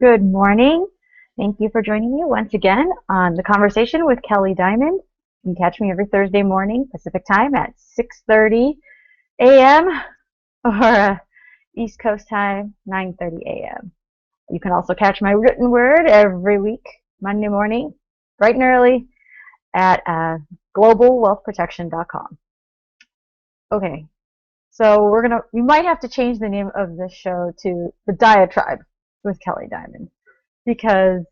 Good morning. Thank you for joining me once again on The Conversation with Kelly Diamond. You can catch me every Thursday morning Pacific time at 6:30 a.m. or East Coast time 9:30 a.m. You can also catch my written word every week, Monday morning, bright and early at globalwealthprotection.com. Okay, so we might have to change the name of this show to The Diatribe with Kelly Diamond, because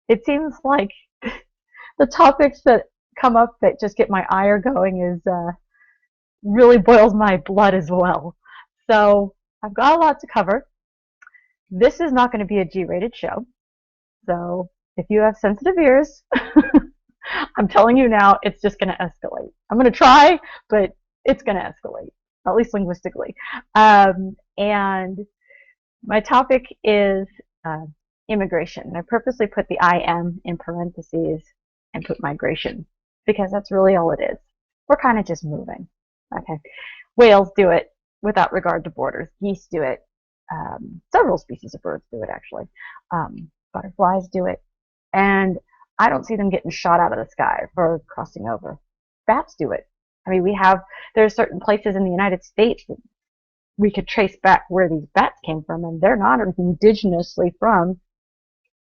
it seems like the topics that come up that just get my ire going is really boils my blood as well. So I've got a lot to cover. This is not going to be a G-rated show. So if you have sensitive ears, I'm telling you now, it's just going to escalate. I'm going to try, but it's going to escalate, at least linguistically. And my topic is immigration. And I purposely put the IM in parentheses and put migration, because that's really all it is. We're kind of just moving. Okay. Whales do it without regard to borders. Geese do it. Several species of birds do it, actually. Butterflies do it. And I don't see them getting shot out of the sky for crossing over. Bats do it. I mean, there's certain places in the United States that we could trace back where these bats came from, and they're not indigenously from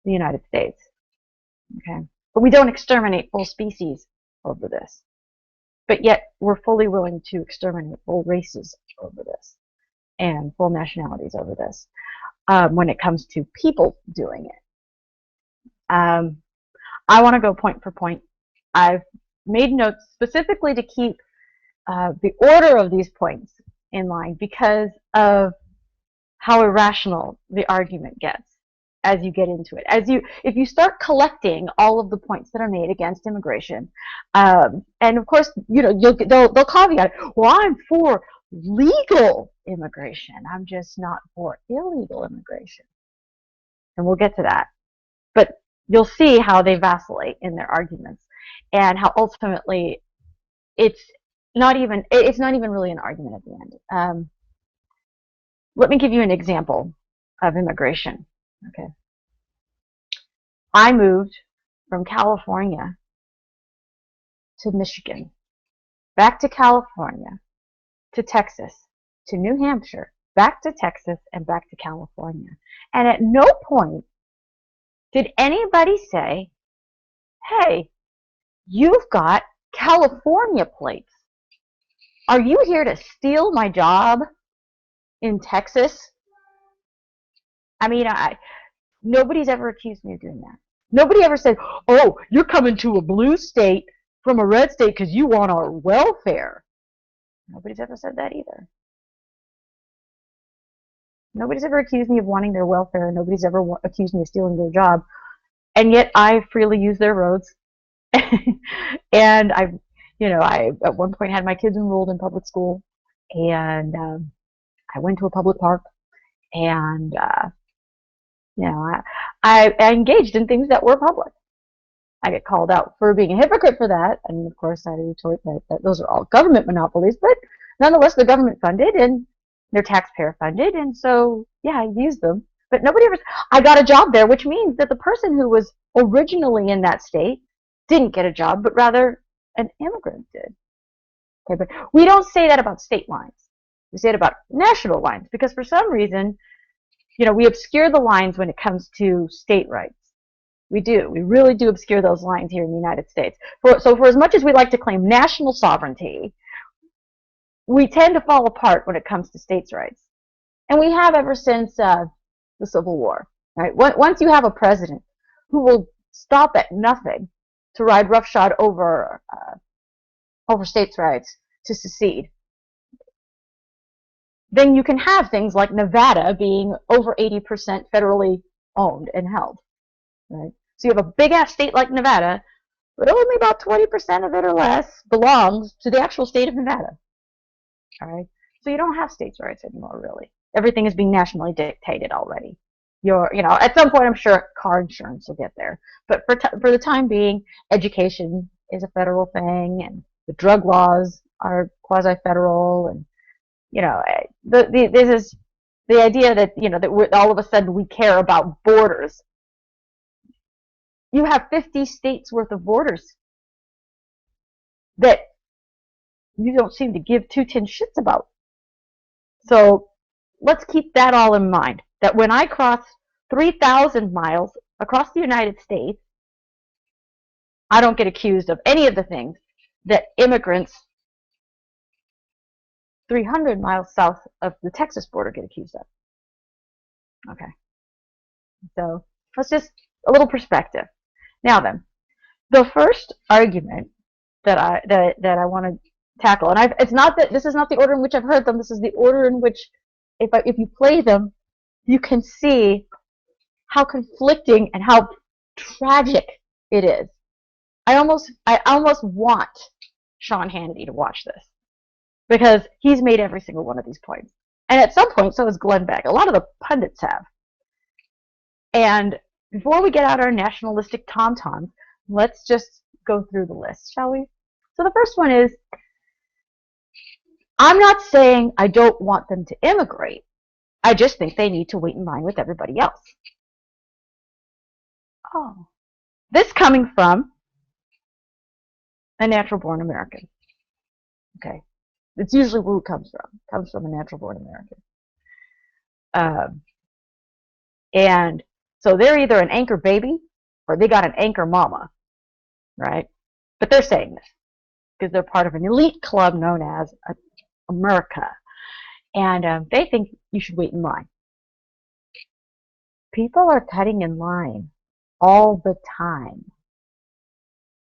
the United States. Okay. But we don't exterminate full species over this. But yet we're fully willing to exterminate full races over this and full nationalities over this when it comes to people doing it. I want to go point for point. I've made notes specifically to keep the order of these points in line because of how irrational the argument gets as you get into it. If you start collecting all of the points that are made against immigration, and of course, they'll caveat it. Well, I'm for legal immigration. I'm just not for illegal immigration, and we'll get to that. But you'll see how they vacillate in their arguments, and how ultimately it's not even really an argument at the end. Let me give you an example of immigration. Okay. I moved from California to Michigan, back to California, to Texas, to New Hampshire, back to Texas, and back to California. And at no point did anybody say, hey, you've got California plates. Are you here to steal my job in Texas? I mean, nobody's ever accused me of doing that. Nobody ever said, oh, you're coming to a blue state from a red state because you want our welfare. Nobody's ever said that either. Nobody's ever accused me of wanting their welfare. Nobody's ever accused me of stealing their job. And yet I freely use their roads. And I at one point had my kids enrolled in public school, and I went to a public park, and I engaged in things that were public. I get called out for being a hypocrite for that, and of course I retort that those are all government monopolies, but nonetheless they're government funded and they're taxpayer funded, and so yeah, I use them. But I got a job there, which means that the person who was originally in that state didn't get a job, but rather an immigrant did. Okay, but we don't say that about state lines. We say it about national lines, because for some reason, we obscure the lines when it comes to state rights. We do. We really do obscure those lines here in the United States. So for as much as we like to claim national sovereignty, we tend to fall apart when it comes to states' rights. And we have ever since the Civil War. Right? Once you have a president who will stop at nothing to ride roughshod over states' rights to secede, then you can have things like Nevada being over 80% federally owned and held. Right? So you have a big-ass state like Nevada, but only about 20% of it or less belongs to the actual state of Nevada. All right? So you don't have states' rights anymore, really. Everything is being nationally dictated already. At some point, I'm sure car insurance will get there. But for the time being, education is a federal thing, and the drug laws are quasi-federal, and this is the idea that that all of a sudden we care about borders you have 50 states worth of borders that you don't seem to give two tin shits about. So let's keep that all in mind, that when I cross 3,000 miles across the United States, I don't get accused of any of the things that immigrants 300 miles south of the Texas border get accused of. Okay, so let's just a little perspective. Now then, the first argument that I want to tackle, and it's not that this is not the order in which I've heard them. This is the order in which, if you play them, you can see how conflicting and how tragic it is. I almost want Sean Hannity to watch this, because he's made every single one of these points, and at some point, so has Glenn Beck. A lot of the pundits have. And before we get out our nationalistic tom-toms, let's just go through the list, shall we? So the first one is, I'm not saying I don't want them to immigrate. I just think they need to wait in line with everybody else. Oh. This coming from a natural-born American. Okay. It's usually where it comes from. It comes from a natural-born American. And so they're either an anchor baby or they got an anchor mama, right? But they're saying this because they're part of an elite club known as America. And they think you should wait in line. People are cutting in line all the time.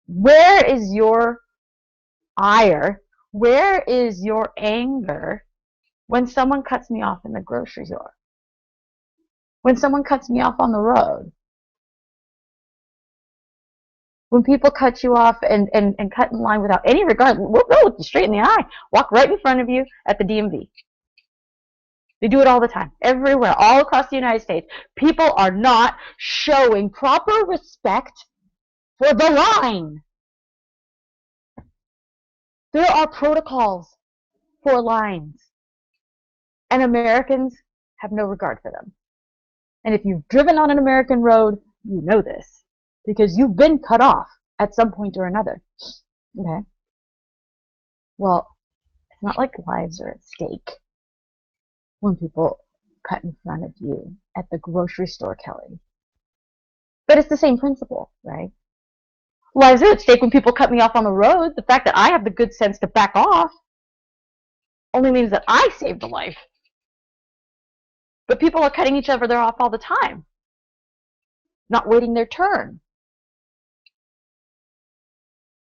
Where is your ire? Where is your anger when someone cuts me off in the grocery store? When someone cuts me off on the road? When people cut you off and cut in line without any regard, they'll look you straight in the eye, walk right in front of you at the DMV. They do it all the time, everywhere, all across the United States. People are not showing proper respect for the line. There are protocols for lines, and Americans have no regard for them. And if you've driven on an American road, you know this, because you've been cut off at some point or another. Okay? Well, it's not like lives are at stake when people cut in front of you at the grocery store, Kelly. But it's the same principle, right? Lives are at stake when people cut me off on the road. The fact that I have the good sense to back off only means that I saved a life. But people are cutting each other off all the time, not waiting their turn.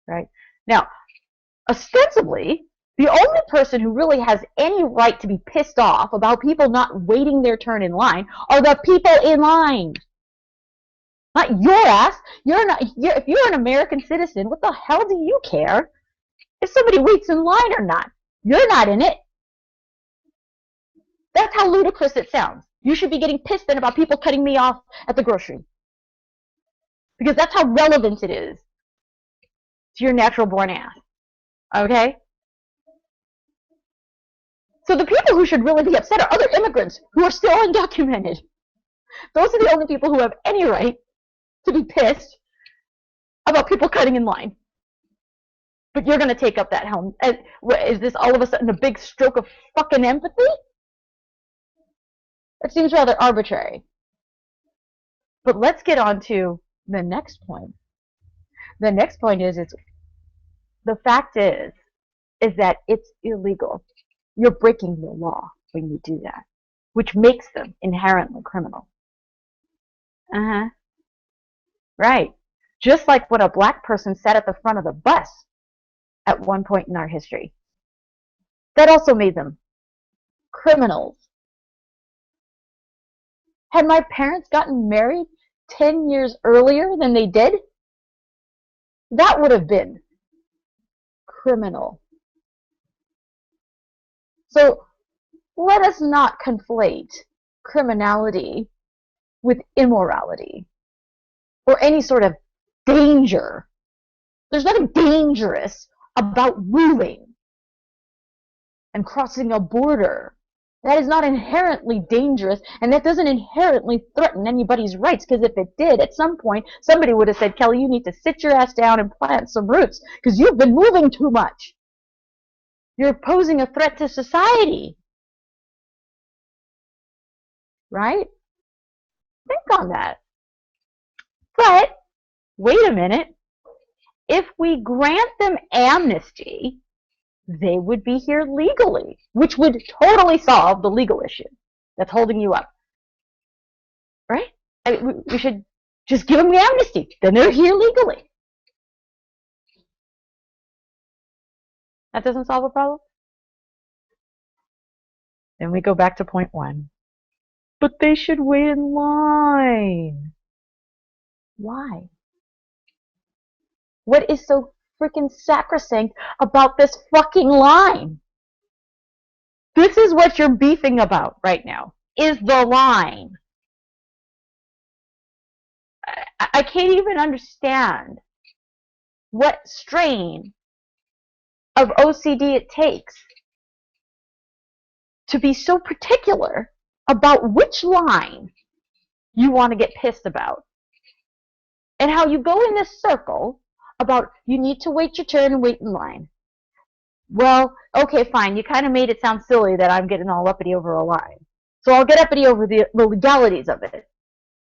Right? Now, ostensibly, the only person who really has any right to be pissed off about people not waiting their turn in line are the people in line. Not your ass. If you're an American citizen, what the hell do you care if somebody waits in line or not? You're not in it. That's how ludicrous it sounds. You should be getting pissed then about people cutting me off at the grocery. Because that's how relevant it is to your natural-born ass. Okay? So the people who should really be upset are other immigrants who are still undocumented. Those are the only people who have any right to be pissed about people cutting in line. But you're going to take up that helm. Is this all of a sudden a big stroke of fucking empathy? It seems rather arbitrary. But let's get on to the next point. The next point is the fact is that it's illegal. You're breaking the law when you do that, which makes them inherently criminal. Right. Just like what a black person said at the front of the bus at one point in our history. That also made them criminals. Had my parents gotten married 10 years earlier than they did, that would have been criminal. So let us not conflate criminality with immorality or any sort of danger. There's nothing dangerous about moving and crossing a border That is not inherently dangerous, and that doesn't inherently threaten anybody's rights, because if it did, at some point, somebody would have said, Kelly, you need to sit your ass down and plant some roots, because you've been moving too much. You're posing a threat to society. Right? Think on that. But, wait a minute. If we grant them amnesty, they would be here legally, which would totally solve the legal issue that's holding you up. Right? I mean, we should just give them the amnesty. Then they're here legally. That doesn't solve a problem? Then we go back to point one. But they should wait in line. Why? What is so freaking sacrosanct about this fucking line? This is what you're beefing about right now, is the line. I can't even understand what strain of OCD it takes to be so particular about which line you want to get pissed about. And how you go in this circle about you need to wait your turn and wait in line. Well, okay, fine. You kind of made it sound silly that I'm getting all uppity over a line. So I'll get uppity over the legalities of it.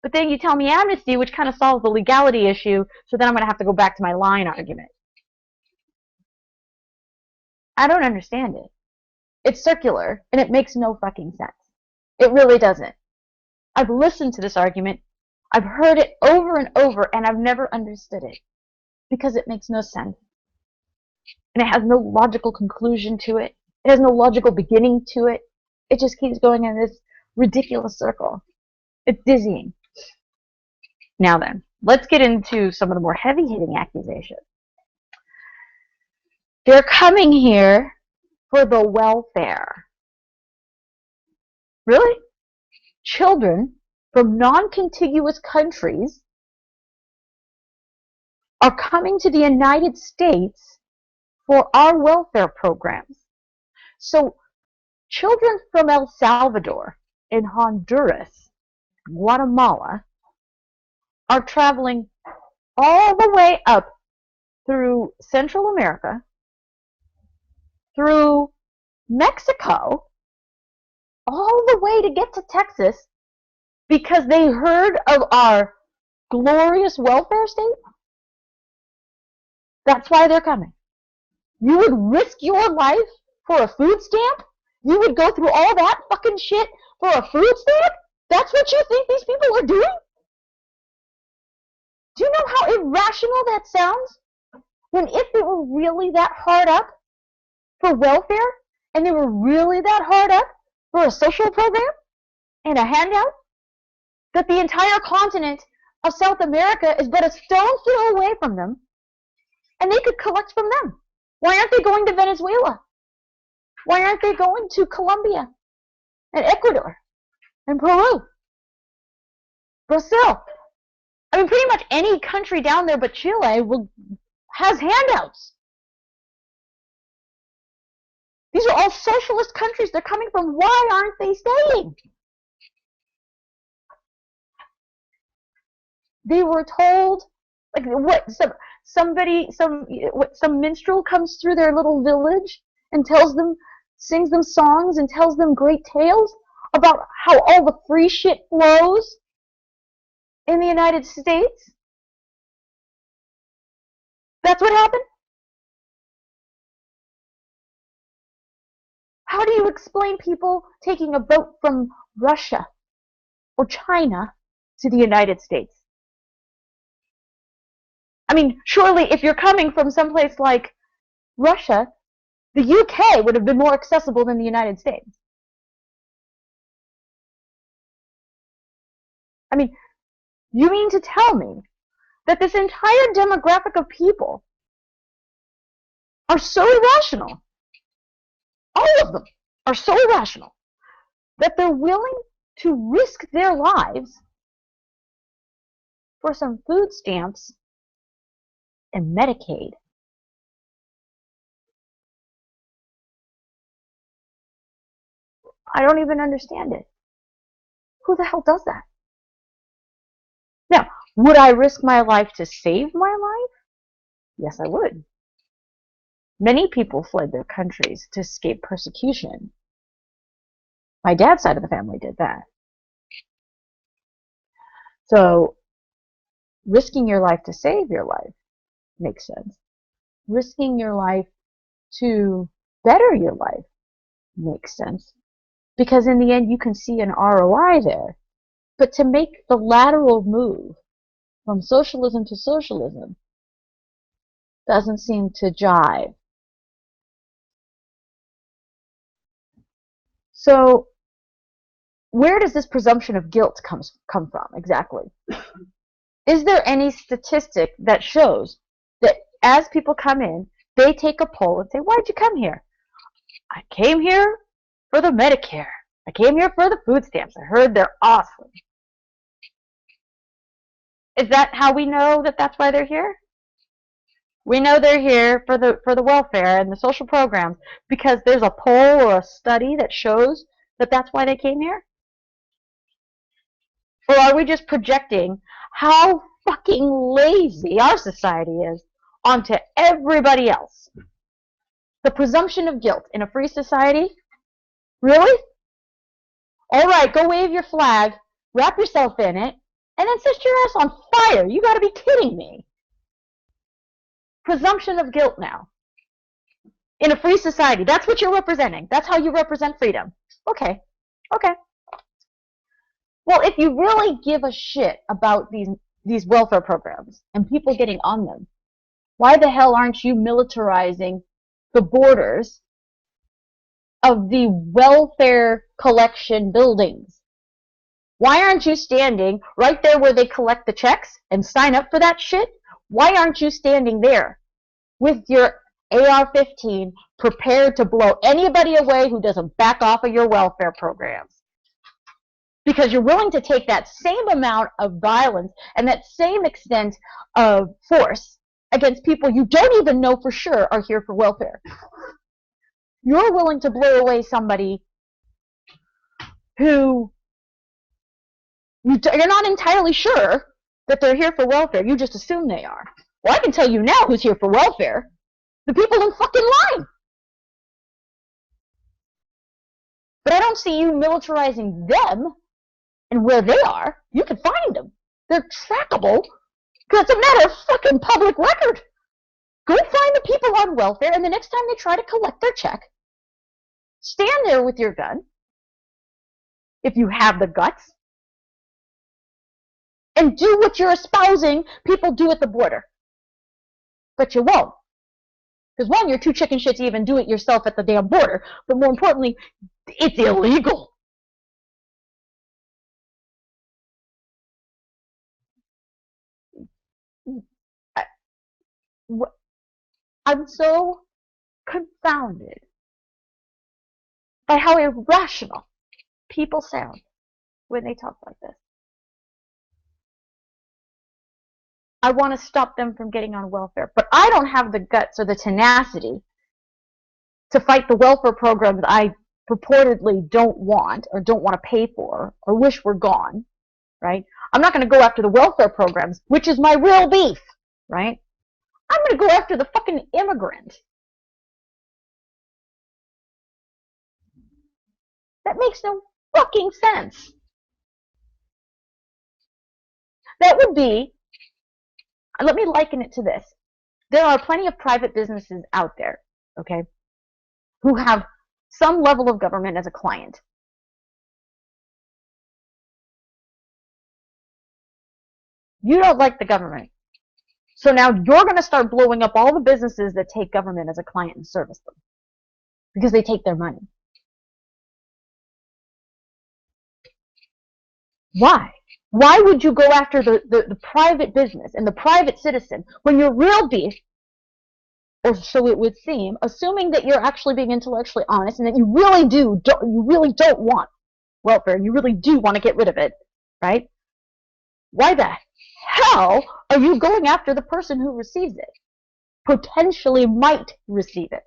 But then you tell me amnesty, which kind of solves the legality issue, so then I'm going to have to go back to my line argument. I don't understand it. It's circular, and it makes no fucking sense. It really doesn't. I've listened to this argument. I've heard it over and over, and I've never understood it. Because it makes no sense. And it has no logical conclusion to it. It has no logical beginning to it. It just keeps going in this ridiculous circle. It's dizzying. Now then, let's get into some of the more heavy-hitting accusations. They're coming here for the welfare. Really? Children from non-contiguous countries are coming to the United States for our welfare programs. So, children from El Salvador, in Honduras, Guatemala, are traveling all the way up through Central America, through Mexico, all the way to get to Texas because they heard of our glorious welfare state. That's why they're coming. You would risk your life for a food stamp? You would go through all that fucking shit for a food stamp? That's what you think these people are doing? Do you know how irrational that sounds? When if they were really that hard up for welfare, and they were really that hard up for a social program and a handout, that the entire continent of South America is but a stone's throw away from them, and they could collect from them. Why aren't they going to Venezuela? Why aren't they going to Colombia and Ecuador and Peru, Brazil? I mean, pretty much any country down there but Chile has handouts. These are all socialist countries they're coming from. Why aren't they staying? They were told, like, what, some minstrel comes through their little village and tells them, sings them songs and tells them great tales about how all the free shit flows in the United States. That's what happened? How do you explain people taking a boat from Russia or China to the United States? I mean, surely if you're coming from someplace like Russia, the UK would have been more accessible than the United States. I mean, you mean to tell me that this entire demographic of people are so irrational, all of them are so irrational, that they're willing to risk their lives for some food stamps and Medicaid? I don't even understand it. Who the hell does that? Now, would I risk my life to save my life? Yes, I would. Many people fled their countries to escape persecution. My dad's side of the family did that. So, risking your life to save your life makes sense. Risking your life to better your life makes sense. Because in the end, you can see an ROI there. But to make the lateral move from socialism to socialism doesn't seem to jive. So, where does this presumption of guilt come from exactly? Is there any statistic that shows that as people come in, they take a poll and say, why'd you come here? I came here for the Medicare. I came here for the food stamps. I heard they're awesome. Is that how we know that that's why they're here? We know they're here for the welfare and the social programs because there's a poll or a study that shows that that's why they came here? Or are we just projecting how fucking lazy our society is onto everybody else? The presumption of guilt in a free society? Really? All right, go wave your flag, wrap yourself in it, and then set your ass on fire. You gotta be kidding me. Presumption of guilt now. In a free society, that's what you're representing. That's how you represent freedom. Okay. Well, if you really give a shit about these welfare programs and people getting on them, why the hell aren't you militarizing the borders of the welfare collection buildings? Why aren't you standing right there where they collect the checks and sign up for that shit? Why aren't you standing there with your AR-15 prepared to blow anybody away who doesn't back off of your welfare programs? Because you're willing to take that same amount of violence and that same extent of force against people you don't even know for sure are here for welfare. You're willing to blow away somebody who you're not entirely sure that they're here for welfare. You just assume they are. Well, I can tell you now who's here for welfare. The people in fucking line. But I don't see you militarizing them. And where they are, you can find them. They're trackable because it's a matter of fucking public record. Go find the people on welfare, and the next time they try to collect their check, stand there with your gun, if you have the guts, and do what you're espousing people do at the border. But you won't. Because one, you're too chicken shit to even do it yourself at the damn border. But more importantly, it's illegal. I'm so confounded by how irrational people sound when they talk like this. I want to stop them from getting on welfare, but I don't have the guts or the tenacity to fight the welfare programs I purportedly don't want or don't want to pay for or wish were gone, right? I'm not going to go after the welfare programs, which is my real beef, right? I'm going to go after the fucking immigrant. That makes no fucking sense. That would be, let me liken it to this. There are plenty of private businesses out there, okay, who have some level of government as a client. You don't like the government. So now you're going to start blowing up all the businesses that take government as a client and service them. Because they take their money. Why? Why would you go after the private business and the private citizen when your real beef, or so it would seem, assuming that you're actually being intellectually honest and that you really don't want welfare and you really do want to get rid of it, right? Why the hell are you going after the person who receives it? Potentially might receive it.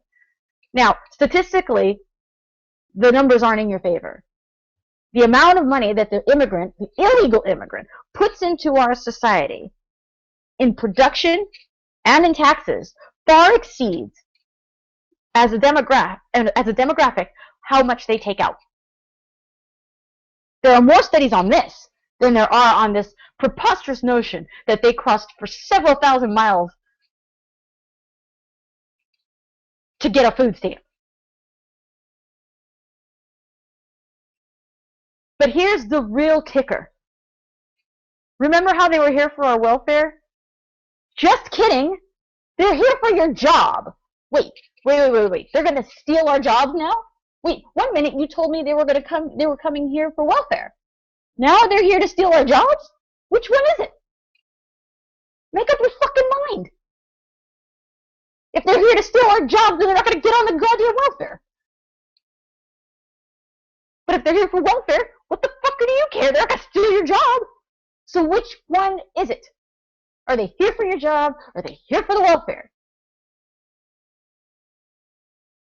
Now, statistically, the numbers aren't in your favor. The amount of money that the immigrant, the illegal immigrant, puts into our society in production and in taxes far exceeds, as a demographic, how much they take out. There are more studies on this than there are on this preposterous notion that they crossed for several thousand miles to get a food stamp. But here's the real kicker. Remember how they were here for our welfare? Just kidding. They're here for your job. Wait. They're going to steal our jobs now? Wait, 1 minute you told me they were coming here for welfare. Now they're here to steal our jobs? Which one is it? Make up your fucking mind. If they're here to steal our jobs, then they're not going to get on the goddamn welfare. But if they're here for welfare, what the fuck do you care? They're not going to steal your job. So which one is it? Are they here for your job? Or are they here for the welfare?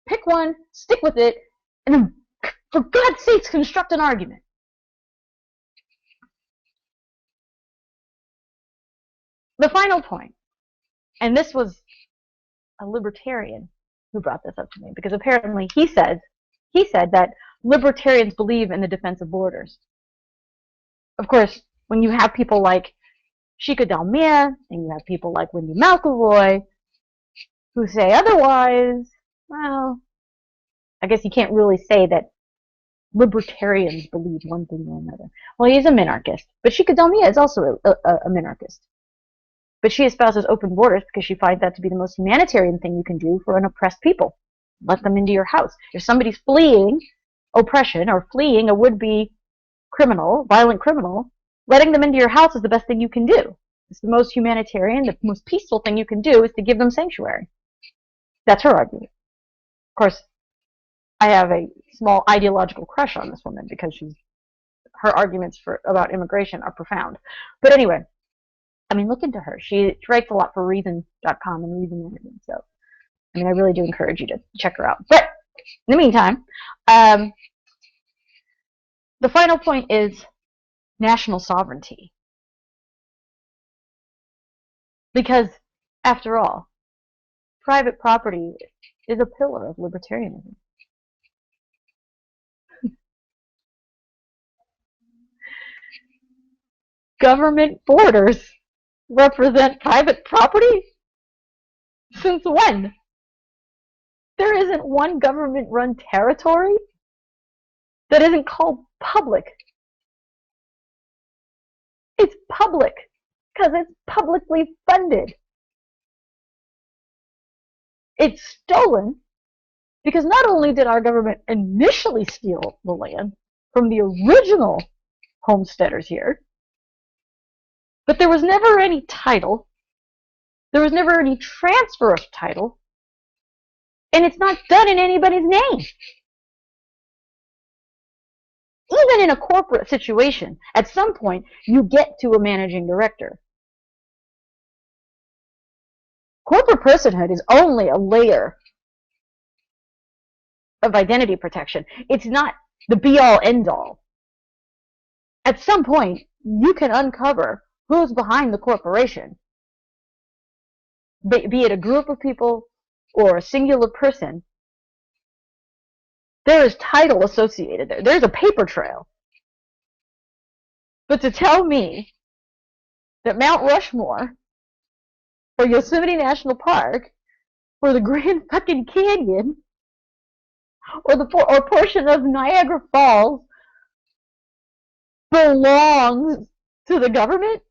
Pick one, stick with it, and then, for God's sakes, construct an argument. The final point, and this was a libertarian who brought this up to me, because apparently he said that libertarians believe in the defense of borders. Of course, when you have people like Chica Dalmia, and you have people like Wendy McElroy, who say otherwise, well, I guess you can't really say that libertarians believe one thing or another. Well, he's a minarchist, but Chica Dalmia is also a minarchist. But she espouses open borders because she finds that to be the most humanitarian thing you can do for an oppressed people. Let them into your house. If somebody's fleeing oppression or fleeing a would-be criminal, violent criminal, letting them into your house is the best thing you can do. It's the most humanitarian, the most peaceful thing you can do is to give them sanctuary. That's her argument. Of course, I have a small ideological crush on this woman because her arguments about immigration are profound. But anyway, I mean, look into her. She writes a lot for Reason.com and Reason Magazine. So, I mean, I really do encourage you to check her out. But in the meantime, the final point is national sovereignty. Because, after all, private property is a pillar of libertarianism. Government borders represent private property? Since when? There isn't one government-run territory that isn't called public. It's public because it's publicly funded. It's stolen because not only did our government initially steal the land from the original homesteaders here, but there was never any title, there was never any transfer of title, and it's not done in anybody's name. Even in a corporate situation, at some point, you get to a managing director. Corporate personhood is only a layer of identity protection. It's not the be-all, end-all. At some point, you can uncover who's behind the corporation, be it a group of people or a singular person. There is title associated there. There's a paper trail. But to tell me that Mount Rushmore, or Yosemite National Park, or the Grand fucking Canyon, or a portion of Niagara Falls belongs to the government?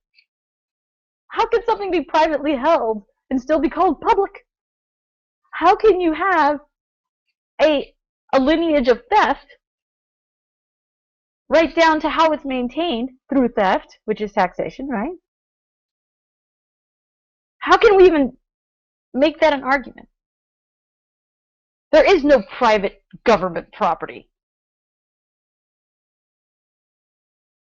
How can something be privately held and still be called public? How can you have a lineage of theft right down to how it's maintained through theft, which is taxation, right? How can we even make that an argument? There is no private government property.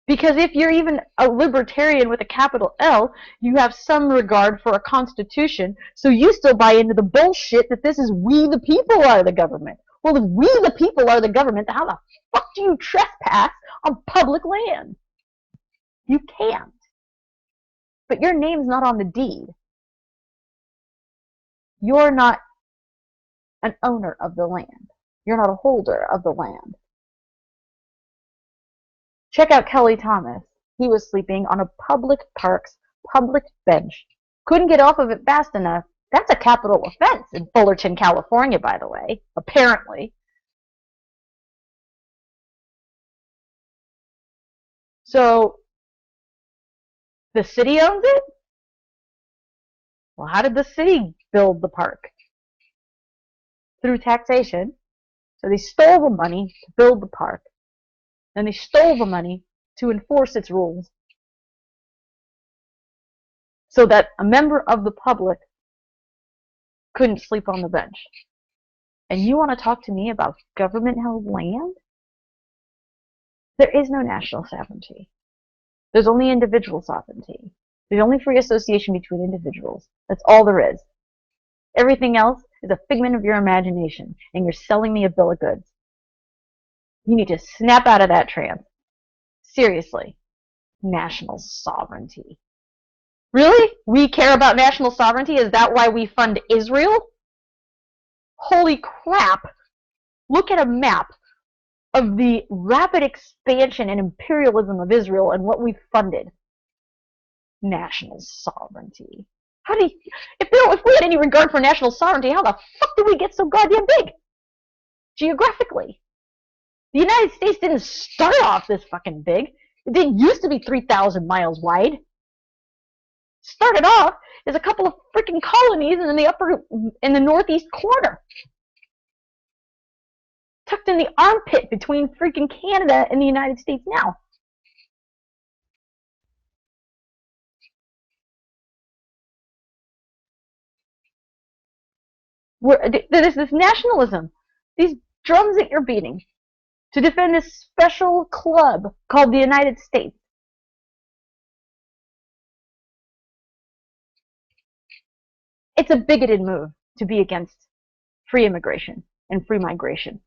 Because if you're even a libertarian with a capital L, you have some regard for a constitution, so you still buy into the bullshit that this is we the people are the government. Well, if we the people are the government, how the fuck do you trespass on public land? You can't. But your name's not on the deed. You're not an owner of the land. You're not a holder of the land. Check out Kelly Thomas. He was sleeping on a public park's public bench. Couldn't get off of it fast enough. That's a capital offense in Fullerton, California, by the way, apparently. So, the city owns it? Well, how did the city build the park? Through taxation. So they stole the money to build the park. And they stole the money to enforce its rules. So that a member of the public couldn't sleep on the bench. And you want to talk to me about government-held land? There is no national sovereignty. There's only individual sovereignty. There's only free association between individuals. That's all there is. Everything else is a figment of your imagination, and you're selling me a bill of goods. You need to snap out of that trance. Seriously. National sovereignty. Really? We care about national sovereignty? Is that why we fund Israel? Holy crap. Look at a map of the rapid expansion and imperialism of Israel and what we've funded. National sovereignty. How do you, if we had any regard for national sovereignty, how the fuck did we get so goddamn big? Geographically. The United States didn't start off this fucking big. It didn't used to be 3,000 miles wide. Started off as a couple of freaking colonies in the northeast corner. Tucked in the armpit between freaking Canada and the United States now. There's this nationalism, these drums that you're beating to defend this special club called the United States. It's a bigoted move to be against free immigration and free migration.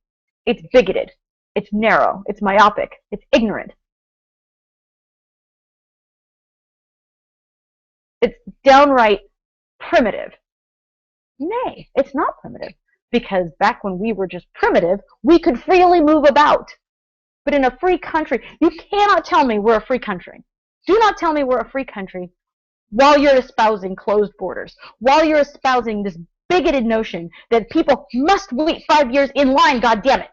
It's bigoted. It's narrow. It's myopic. It's ignorant. It's downright primitive. Nay, it's not primitive. Because back when we were just primitive, we could freely move about. But in a free country, you cannot tell me we're a free country. Do not tell me we're a free country while you're espousing closed borders, while you're espousing this bigoted notion that people must wait 5 years in line, goddammit.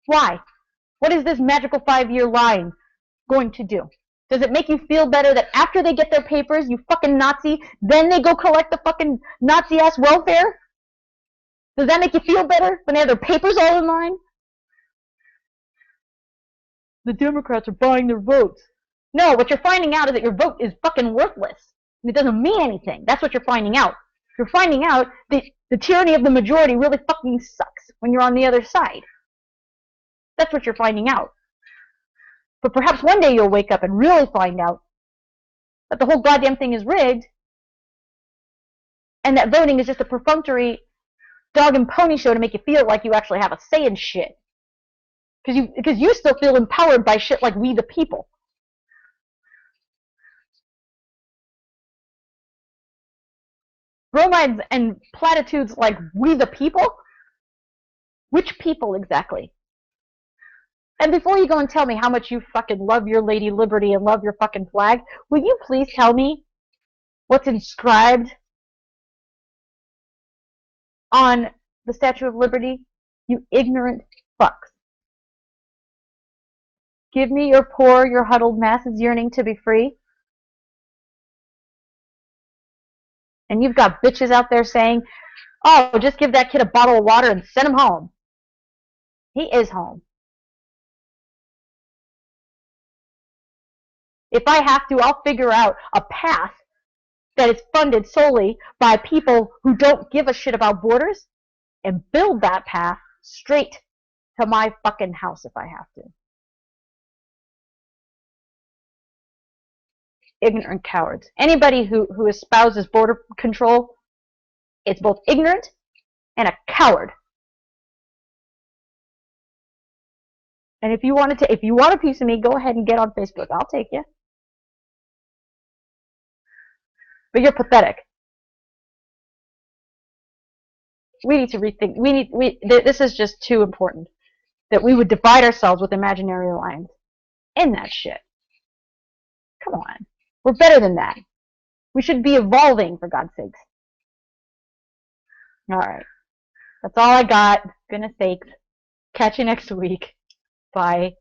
Why? What is this magical 5-year line going to do? Does it make you feel better that after they get their papers, you fucking Nazi, then they go collect the fucking Nazi-ass welfare? Does that make you feel better when they have their papers all in line? The Democrats are buying their votes. No, what you're finding out is that your vote is fucking worthless. And it doesn't mean anything. That's what you're finding out. You're finding out that the tyranny of the majority really fucking sucks when you're on the other side. That's what you're finding out. But perhaps one day you'll wake up and really find out that the whole goddamn thing is rigged and that voting is just a perfunctory dog and pony show to make you feel like you actually have a say in shit. Because you still feel empowered by shit like we the people. Bromides and platitudes like we the people? Which people exactly? And before you go and tell me how much you fucking love your Lady Liberty and love your fucking flag, will you please tell me what's inscribed on the Statue of Liberty? You ignorant fucks. Give me your poor, your huddled masses yearning to be free. And you've got bitches out there saying, oh, just give that kid a bottle of water and send him home. He is home. If I have to, I'll figure out a path that is funded solely by people who don't give a shit about borders and build that path straight to my fucking house if I have to. Ignorant cowards. Anybody who espouses border control, it's both ignorant and a coward. And if you want a piece of me, go ahead and get on Facebook. I'll take you. But you're pathetic. We need to rethink. This is just too important that we would divide ourselves with imaginary lines. End that shit. Come on. We're better than that. We should be evolving, for God's sakes. All right. That's all I got. Goodness sakes. Catch you next week. Bye.